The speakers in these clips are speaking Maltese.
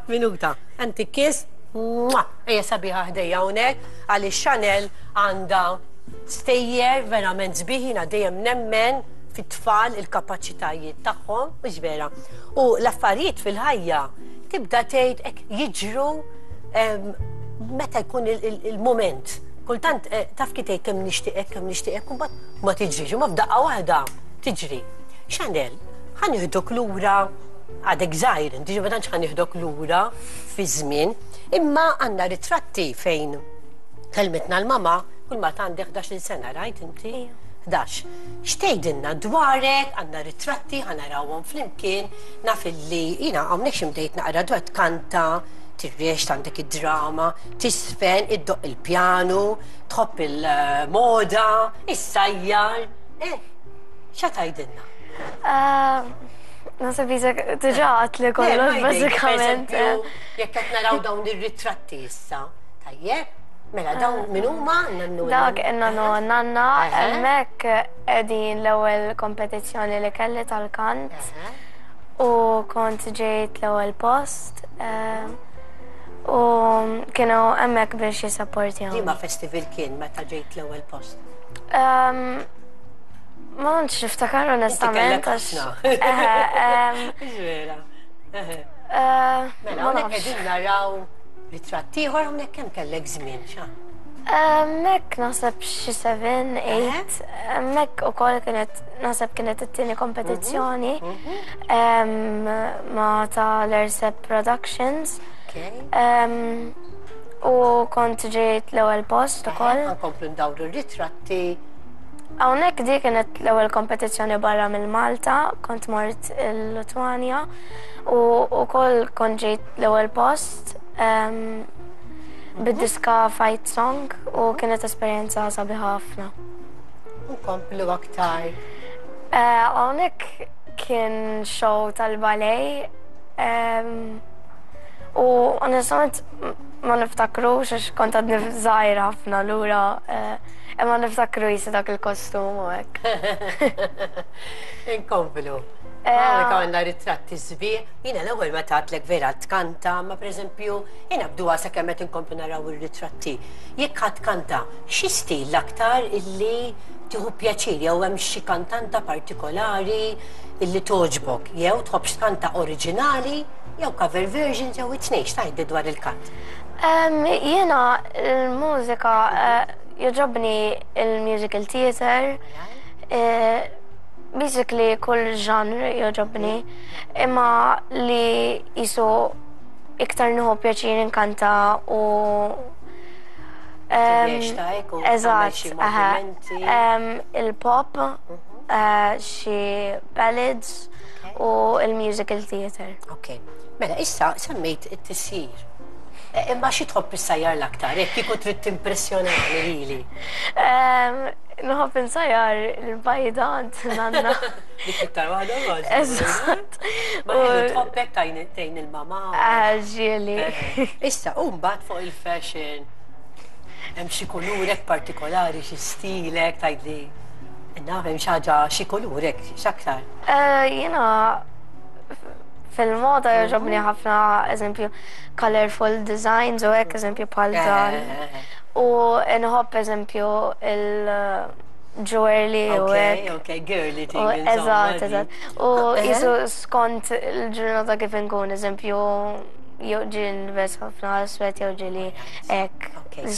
Minuta. Anti kiss. Ejja sabiħa ħdejja hawnhekk għaliex Chanel għandha stejjer verament sbieħina dejjem nemmen fit-tfal il-kapaċitajiet tagħhom, mhux vera. U l-affarijiet fil-ħajja tibda tgħid hekk jiġru meta jkun il-moment. Kultant taf kitej kemm nixtieqek u ma tiġrix, u ma f'daqqa waħda tiġri. Chanel, ħanieħdok lura għadek żgħir, inti ma tantx ħanieħdok lura fi żmien, imma għandna ritratti fejn kelmetna l-mama kull ma għandek 11 sena, rajt inti? 11. Xtejdinna dwarek, għandna ritratti, ħanarawhom flimkien, naf illi jiena hawnhekk ximdejt naqra dwar tkanta, tirriex għandek id-drama, tisfen, iddoq il-pjanu, tħobb il-moda, is-sajjar. Xa tajdinna? Nasib jizek tuġaħat li kollox, bazzikament. Jekk qed naraw dawn ir-ritratti issa, tajjeb, mela dawn min huma nannu. Dak nannu nanna, hemmhekk qegħdin l-ewwel kompetizzjoni li kelli tal-kant u kont ġejt l-ewwel post. U kienu hemmhekk biex jisapportjaw. Liema festival kien meta ġejt l-ewwel post? Ma nix niftakar onestament. Ġvera. Mela, hawnhekk qegħdin naraw ritratti ieħor hawnhekk kemm kellek żmien xa? Mek naħseb xi 7, 8. Mek ukoll naħseb kienet it-tieni kompetizzjoni ma tal-Ersep Productions. U kont ġejt l-ewwel post ukoll. Nkomplu ndawru r-ritratti. Hawnhekk di kienet l-ewwel kompetizzjoni barra mill-Malta, kont mort il-Litwanja u wkoll kont ġejt l-ewwel post bid-diska Fight Song u kienet esperjenza sabiħa ħafna. Nkomplu aktar. Hawnhekk kien show tal-ballet u onestament ma niftakrux għax kont għadni żgħira ħafna lura. Ma niftakru jisi dak il-kostum u hekk. Inkomplu. Għawek għanna ritratti sbieħ. Jina l-ewwel ma tatlek vera tkanta, ma per eżempju, jina bdu għasa kemmet inkomplu naraw il-ritratti. Jekk ħadd kanta, xi stil aktar illi tieħu pjaċir, jew hemm xi kantanta partikolari illi toġbok, jew tħobb kanta oriġinali, jew cover versions, jew it-tnejn x'taħdi dwar il-kant. Jiena l-mużika joġobni il-musical theater, basically kull ġanr joġobni, imma li jisu iktar nħu pjaċir inkanta u eżatt, il-pop, xi ballads u il-musical theater. Ok, mela issa semmejt it-tissir. Imma xi tħobb is-sajjar l-aktar, jekk kieku trid timpressjonani lili. Nħobb insajjar il-bajdant nanna. Dik iktar waħda għax. Eżatt. Ma tħobbek tgħin il-mama. Ġieli. Issa, u mbagħad fuq il-fashion, hemm xi kulurek partikolari, xi stilek tgħidli. Naf hemm xi ħaġa xi kulurek, x'aktar? Jiena fil-moda joġobni ħafna, eżempju, colorful designs u hekk eżempju bħal dan. U nħobb eżempju il-jewelry u hekk. Ok, girly thing. Eżatt. U jisu skont il-ġurnata kif inkun, eżempju, jew ġin bes ħafna swet jew ġili hekk.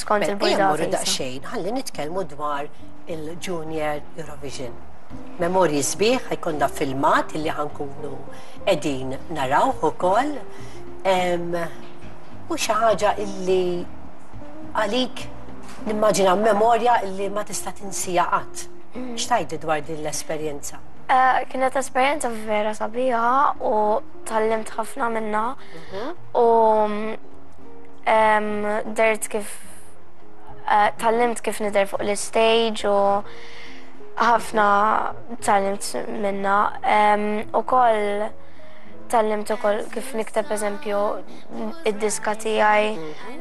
Skont il-bujda. Morru daqsxejn, ħalli nitkellmu dwar il-Junior Eurovision. Memorji sbieħ ħajkonna filmat illi ħankunu qegħdin naraw ukoll. U xi ħaġa illi għalik nimmaġina memorja illi ma tista' tinsija qatt. X'tgħidli dwar din l-esperjenza? Kienet esperjenza vera sabiħa u tallimt ħafna minnha u tallimt kif nidher fuq l-istage u ħafna tallimt minna. Ukoll tallimt ukoll kif nikteb eżempju id-diska tiegħi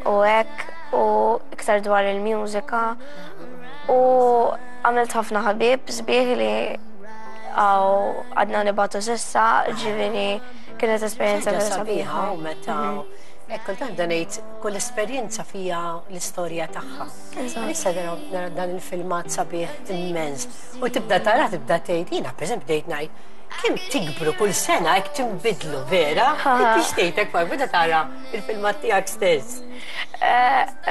u hekk u iktar dwar il-mużika u għamilt ħafna ħabieb sbieħ li għadna nibatu sissa, ġiviri kienet esperienza vera sabiħa. U meta, kultant danejt, kull esperienza fija l-istoria taħħa. Issa nara dan il-filmat sabiħ immens. U tibda tgħid, jiena per dejt ngħid, kemm tikbru kull sena jekk timbidlu vera, biex tgħidek bida tara il-filmat tiegħek stess.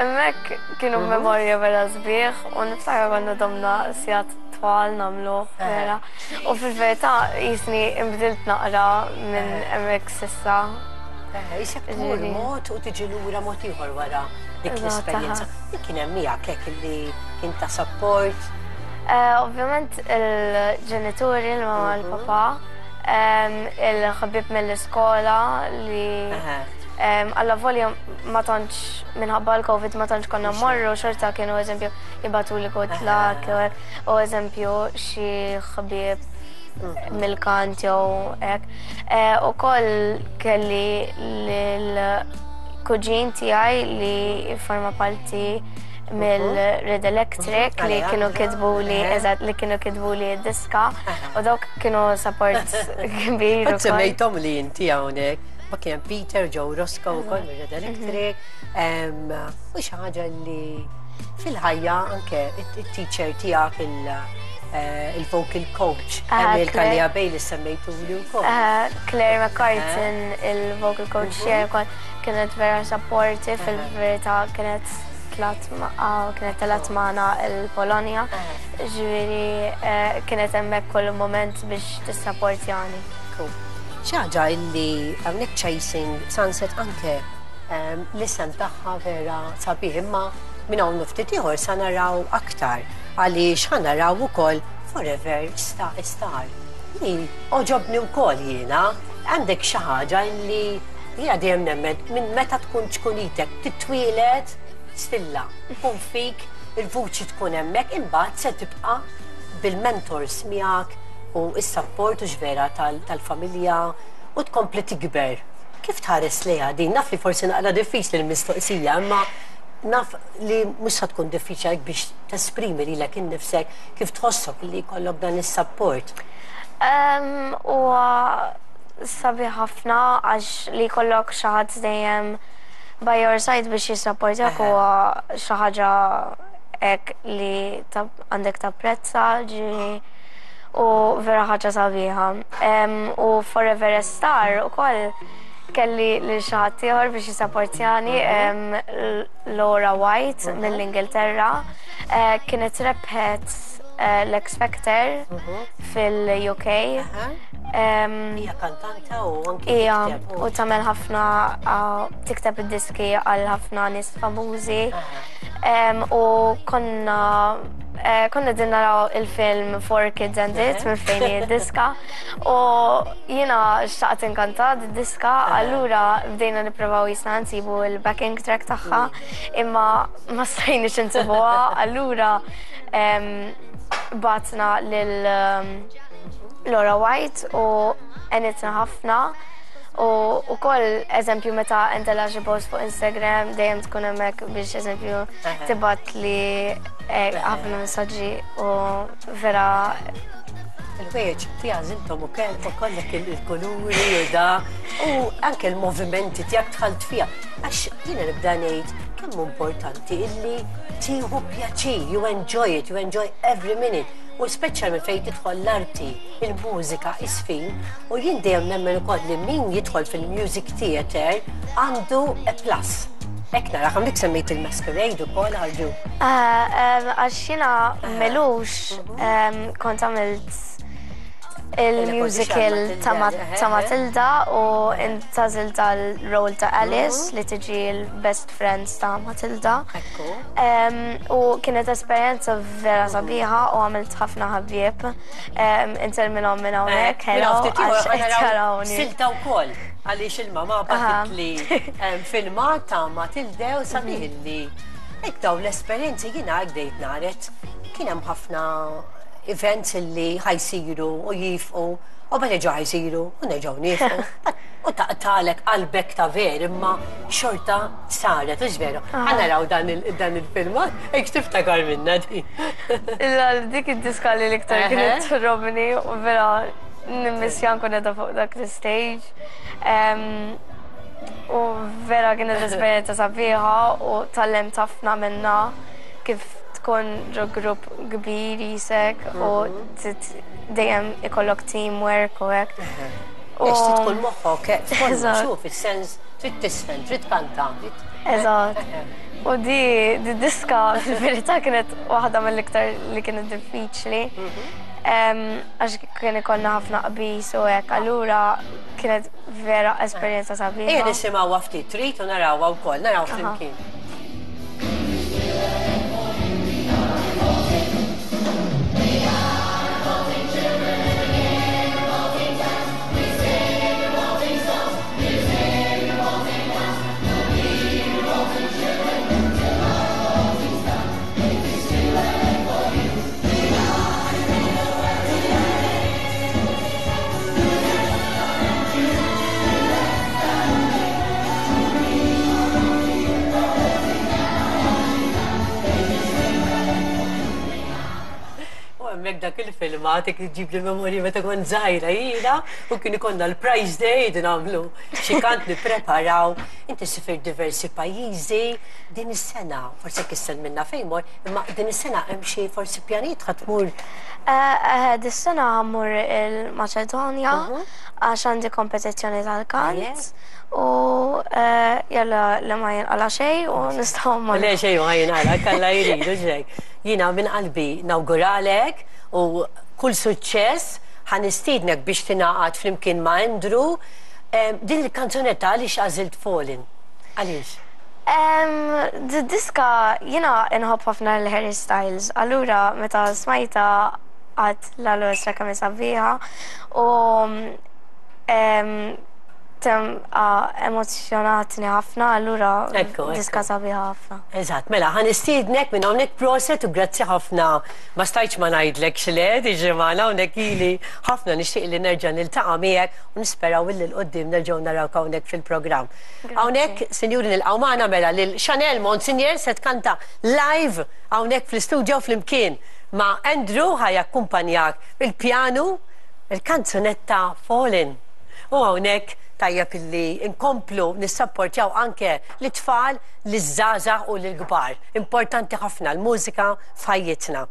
Emmek kienu memorja vera sbieħ, u niftakar konna domna sijat twal namlu vera. U fil-verità jisni imbdilt naqra minn emmek sissa. Jisek tmur mod u tiġi lura mod ieħor wara dik l-esperjenza. Kien hemm miegħek hekk li kien ta' support. Ovvjament il-ġenituri, l-mama l-papa, il-ħabib mill-iskola li alla volja ma tantx minħabba l-Covid ma tantx konna morru, xorta kienu eżempju jibatu li good luck, u eżempju xi ħabib mill-kant jew hekk. U koll kelli l-kuġin tiegħi li forma parti mill-Red Electric li kienu kitbu li d-diska u dawk kienu support kbir. Għad semmejtom li inti hawnhekk, ma kien Peter, Joe Roscoe ukoll mill-Red Electric, u xi ħaġa li fil-ħajja anke it-teacher tiegħek il-vocal coach, il-Kalli Abej li semmejtu li wkoll. Claire McCartan, il-vocal coach kienet vera supportive, fil-verità kienet telat maħna il-Polonja, ġviri kienet hemmhekk kull moment biex tissapportjani. ċaġa illi għamnek Chasing Sunset anke l-isem taħħa vera sabiħ, imma minn hawn ftit ieħor sa naraw aktar għaliex ħanaraw ukoll Forever Star. Li oġobni wkoll jiena, għandek xi ħaġa li jiena dejjem nemmen minn meta tkun ċkunitek titwieled stilla, tkun fik il-vuċi tkun hemmhekk imbagħad se tibqa' bil-mentors miegħek u s-support u ġvera tal-familja u tkompli tikber. Kif tħares lejha din? Naf li forsi naqra diffiċli l-mistoqsija, imma naf li mhux se tkun diffiċli biex tesprimi lilek innifsek kif tħossok li jkollok dan is-support. Sabiħ ħafna għax li jkollok xi ħadd dejjem by your side biex jissapportjak huwa xi ħaġa hekk li għandek tapprezza u vera ħaġa sabiħa. U Forever Star ukoll kelli li xaħat ieħor biex jissapportjani Laura White mill-Ingilterra. Kienet rebħet l-X Factor fil-UK. Hija kantanta u anke tikteb. U tagħmel ħafna tikteb id-diski għal ħafna nies famużi. U konna din naraw il-film For Kids and It minn fejn id-diska u jiena xtaqt inkantat id-diska, allura bdejna nipprovaw jisna nsibu il-backing track tagħha imma ma stajniex insibuha, allura batna lil Laura White u enitna ħafna u koll eżempju meta intela xi post fuq Instagram dejjem tkun hemmhekk biex eżempju tibgħat li ħafna messaġġi u vera il-weġ tiegħek intom ukollek il-kuluri u da u anke l-movimenti tiegħek tħalt fiha. Għax jiena nibda ngħid kemm importanti illi tieħu pjaċir, you enjoy every minute. U speċjalment fejn tidħol l-arti, il-mużika, is-film, u jien dejjem nemmen ukoll li min jidħol fil-music theater għandu a plus. Hekk nara għamlik semmejt il-Masquerade ukoll għalġu. Għax jiena melux kont għamilt il-musical ta' Matilda u intażilt l-rol ta' Alice li tiġi l-best friends ta' Matilda. U kienet esperjenza vera sabiħa u għamilt ħafna ħabbieb. Intel minnhom minn hawnhekk, Silta wkoll għaliex il-mama baħit li filma ta' Matilda u sabiħ li hekk dawn l-esperjenzi jiena għdejt naret kien hemm ħafna events li ħajsiru u jifqu u bħal neġaw ħajsiru u neġaw nifqu. u taqtalek qalbek ta' ver, imma xorta saret, ux veru. Għanna raw dan il-filmat, ek tiftakar minna di. Dik id-diska li l-iktar kienet robni u vera nimmissjan kun edha fuq dak l-stage. U vera kienet esperienza sabiħa u tal-lem tafna minna kif tkun grupp kbir jisek u dejjem ikollok teamwork u hekk. Ix tkun moħħok, xuf, il-sens, trid tisfen, trid kanta. Eżatt. U di diska fil-verità kienet waħda mill-iktar li kienet diffiċli. Għax kien ikollna ħafna qbis u hekk, allura kienet vera esperjenza sabiħa. Ejja nisimgħu ftit trid u narawha wkoll, naraw flimkien. Mek dak il-filmat, ek ġib li memori meta kon zaħira jina, u kien ikonna l-Prize Day, din għamlu xikant nipreparaw. Inti sifir diversi pajizi, din is-sena, forse kissen minna fejmor, imma din is-sena hemm xi forsi pjanit ħatmur. Dis-sena għamur il-Maċedonja, għax għandi kompetizzjoni tal-kant. U jalla l-ma jenqala xej u nistaw ma. Le xej ma jenqala, kalla jiridu xej. Jina minn qalbi nawguralek u kull suċċess ħanistidnek biex tinaqat flimkien ma' Andrew. Din il-kanzunetta għaliex għażilt Fallin? Għaliex? Diska jina inħobb ħafna l-Harry Styles, allura meta smajta għad l-għallu kemm sabiħa u emozjonatni ħafna, allura diska sabiħa ħafna. Eżatt, mela, ħanistidnek minn hawnhekk proset u grazzi ħafna. Ma stajtx ma ngħidlek xled, iġimana hawnhekk ili ħafna nixtieq li nerġa' niltaqa' miegħek u nisperaw illi l-qoddim nerġgħu narawk hawnhekk fil-programm. Hawnhekk, sinjuri nilqgħu magħna mela lil Chanel Monsignor se tkanta live hawnhekk fl-istudio flimkien ma' Andrew ħajakkumpanjak bil-pjanu il-kanzunetta Fallin. U hawnhekk tajjeb illi inkomplu nissapportjaw anke l-tfal, l-żgħażagħ u l-kbar. Importanti ħafna l-mużika f'ħajjitna.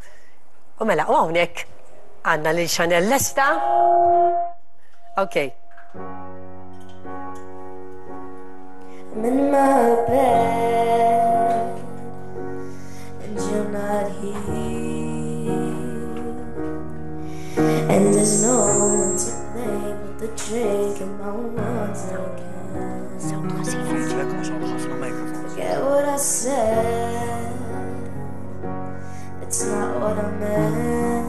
U mela, u hawnhekk għandna lil Chanel lesta. Okay. I'm in my bed and you're not here, and there's no one to play but the drink in my words again. Forget what I said, it's not what I meant,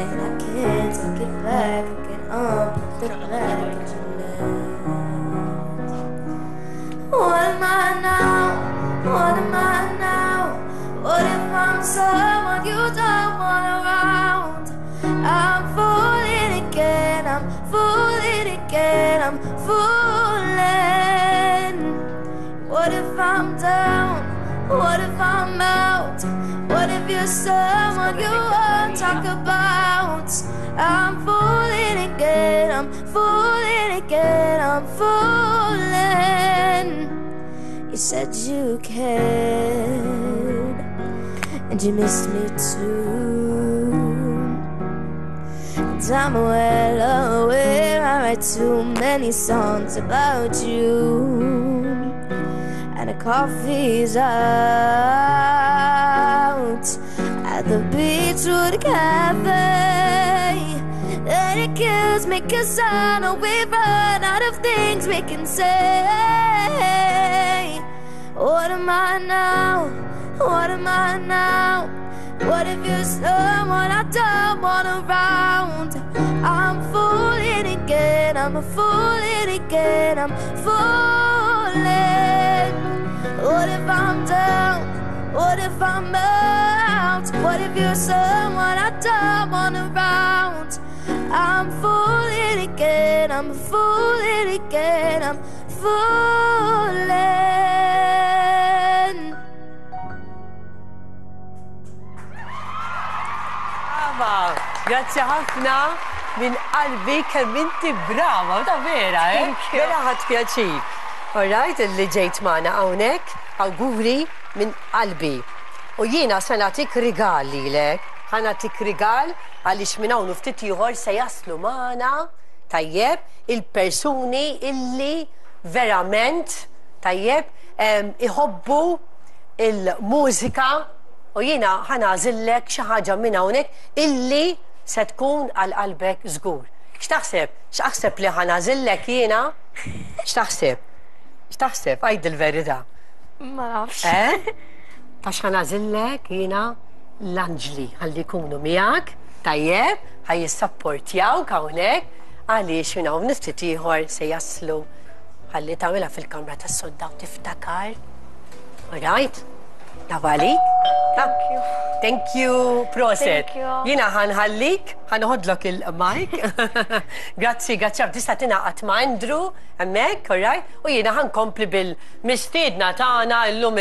and I can't take it back. I can't unput the black. What am I now? What am I now? What if I'm someone you don't want around? I'm fooling again, I'm fooling again, I'm fooling. What if I'm down? What if I'm out? What if you're someone you won't talk about? I'm fooling again, I'm fooling again, I'm fooling. You said you cared, and you missed me too. And I'm well aware I write too many songs about you. And the coffee's out at the Beachwood Cafe, and it kills me 'cause I know we've run out of things we can say. What am I now? What am I now? What if you're someone I don't want around? I'm fooling again, I'm fooling again, I'm fooling. What if I'm down? What if I'm out? What if you're someone I don't want around? I'm fooling again. again, I'm falling again, I'm falling. Grazie ħafna minn qalbi kemm inti brava, ta' vera, vera ħadd pjaċir. Alright, illi ġejt magħna hawnhekk, awguri minn qalbi. U jiena se nagħtik rigal lilek, ħa nagħtik rigal għaliex minn hawn ftit ieħor se jaslu magħna tajjeb il-persuni illi verament tajjeb iħobbu il-mużika u jiena ħanażillek xi ħaġa minn hawnhekk illi se tkun għal qalbek żgur. X'taħseb? X'taħseb li ħanażillek jiena? X'taħseb? X'taħseb? Għajd il-verità. Ma nafx. Tax ħanażillek jiena l-anġli ħalli jkunu miegħek, tajjeb, ħajjissapportjawk hawnhekk għaliex minn hawn ftit ieħor se jaslu ħalli tagħmilha fil-kamra tas-sodda u tiftakar. Alright? Navalik? Thank you, proset. Jina ħanħallik, ħanħodlok il-mike. Grazzi, tista' tingħaqad ma' Andrew, hemmhekk, alright? U jiena ħankompli bil-mistiedna tagħna illum.